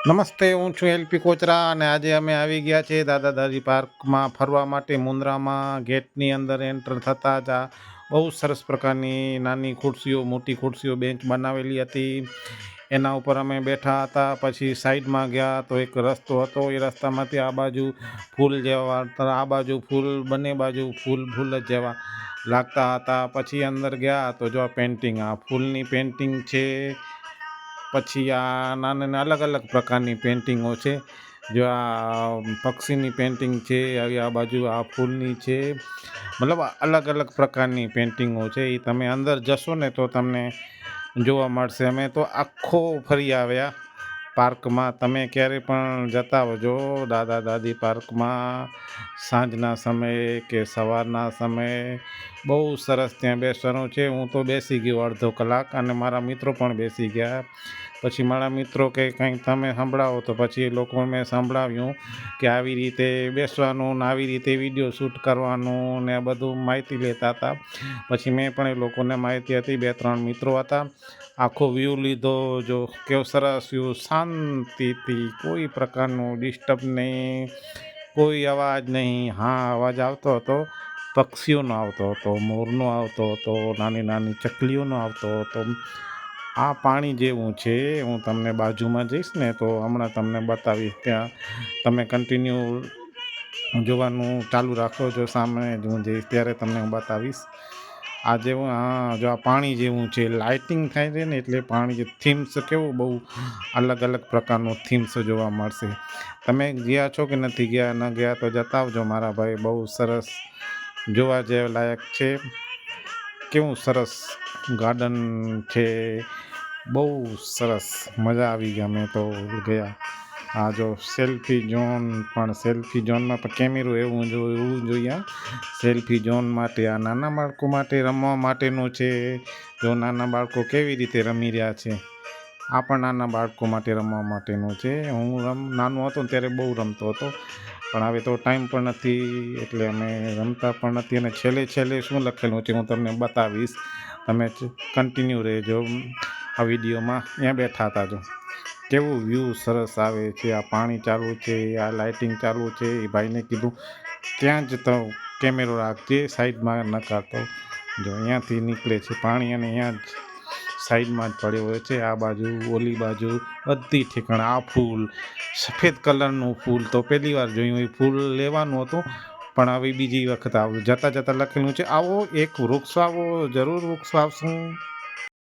નમસ્તે, હું છું એલપી કોચરા અને આજે અમે આવી ગયા છીએ દાદા દાદી પાર્કમાં ફરવા માટે. મુન્દ્રામાં ગેટની અંદર એન્ટર થતાં જ આ બહુ સરસ પ્રકારની નાની ખુરશીઓ, મોટી ખુરશીઓ, બેન્ચ બનાવેલી હતી. એના ઉપર અમે બેઠા હતા. પછી સાઈડમાં ગયા તો એક રસ્તો હતો. એ રસ્તામાંથી આ બાજુ ફૂલ જેવા, આ બાજુ ફૂલ, બંને બાજુ ફૂલ ફૂલ જ જેવા લાગતા હતા. પછી અંદર ગયા તો જો આ પેન્ટિંગ, આ ફૂલની પેન્ટિંગ છે. પછી આ નાના અલગ અલગ પ્રકારની પેન્ટિંગો છે. જો આ પક્ષીની પેન્ટિંગ છે, આવી આ બાજુ આ ફૂલની છે. મતલબ અલગ અલગ પ્રકારની પેન્ટિંગો છે. એ તમે અંદર જશો ને તો તમને જોવા મળશે. અમે તો આખો ફરી આવ્યા પાર્કમાં. તમે ક્યારે પણ જતા હોજો દાદા દાદી પાર્કમાં સાંજના સમયે કે સવારના સમયે. બહુ સરસ ત્યાં બેસવાનું છે. હું તો બેસી ગયો અડધો કલાક અને મારા મિત્રો પણ બેસી ગયા. પછી મારા મિત્રો કે કંઈક તમે સંભળાવો, તો પછી એ લોકો મેં સંભળાવ્યું કે આવી રીતે બેસવાનું ને આવી રીતે વિડીયો શૂટ કરવાનું ને બધું માહિતી લેતા હતા. પછી મેં પણ એ લોકોને માહિતી હતી. 2-3 મિત્રો હતા. આખો વ્યૂ લીધો. જો કેવો સરસ વ્યૂ, શાંતિથી, કોઈ પ્રકારનું ડિસ્ટર્બ નહીં, કોઈ અવાજ નહીં. હા, અવાજ આવતો હતો પક્ષીઓનો, આવતો હતો મોરનો, આવતો હતો નાની નાની ચકલીઓનો આવતો હતો. આ પાણી જેવું છે. હું તમને બાજુમાં જઈશ ને તો હમણાં તમને બતાવીશ. ત્યાં તમે કન્ટિન્યુ જોવાનું ચાલુ રાખો. જો સામે જ હું જઈશ ત્યારે તમને હું બતાવીશ. આ જેવું, હા, જો આ પાણી જેવું છે. લાઇટિંગ થાય છે ને એટલે પાણી જે થીમ્સ કેવું બહુ અલગ અલગ પ્રકારનું થીમ્સ જોવા મળશે. તમે ગયા છો કે નથી ગયા? ન ગયા તો જતા આવજો મારા ભાઈ. બહુ સરસ જોવા જેવા લાયક છે. કેવું સરસ ગાર્ડન છે. બહુ સરસ મજા આવી ગઈ. અમે તો ગયા. આ જો સેલ્ફી ઝોન, પણ સેલ્ફી ઝોનમાં પણ કેમેરો એવું જોઈએ. સેલ્ફી ઝોન માટે આ નાના બાળકો માટે રમવા માટેનું છે. જો નાના બાળકો કેવી રીતે રમી રહ્યા છે. આ પણ નાના બાળકો માટે રમવા માટેનું છે. હું નાનો હતો ને ત્યારે બહુ રમતો હતો, પણ હવે તો ટાઈમ પણ નથી એટલે અમે રમતા પણ નથી. અને છેલ્લે છેલ્લે શું લખેલું છે હું તમને બતાવીશ. તમે કન્ટિન્યુ રહેજો આ વિડીયોમાં. અહીંયા બેઠા હતા જો કેવું વ્યૂ સરસ આવે છે. આ પાણી ચાલુ છે, આ લાઇટિંગ ચાલુ છે. એ ભાઈને કીધું ત્યાં જ તો કેમેરો રાખજે, સાઈડમાં ન કાઢતો. જો અહીંયાથી નીકળે છે પાણી અને અહીંયા જ સાઈડમાં જ પડ્યો હોય છે. આ બાજુ, ઓલી બાજુ, બધી ઠેકાણે. આ ફૂલ, સફેદ કલરનું ફૂલ તો પહેલી વાર જોયું. એ ફૂલ લેવાનું હતું પણ હવે બીજી વખત આવું. જતાં જતાં લખેલું છે આવો એક વૃક્ષ આવો, જરૂર વૃક્ષ વાવશું.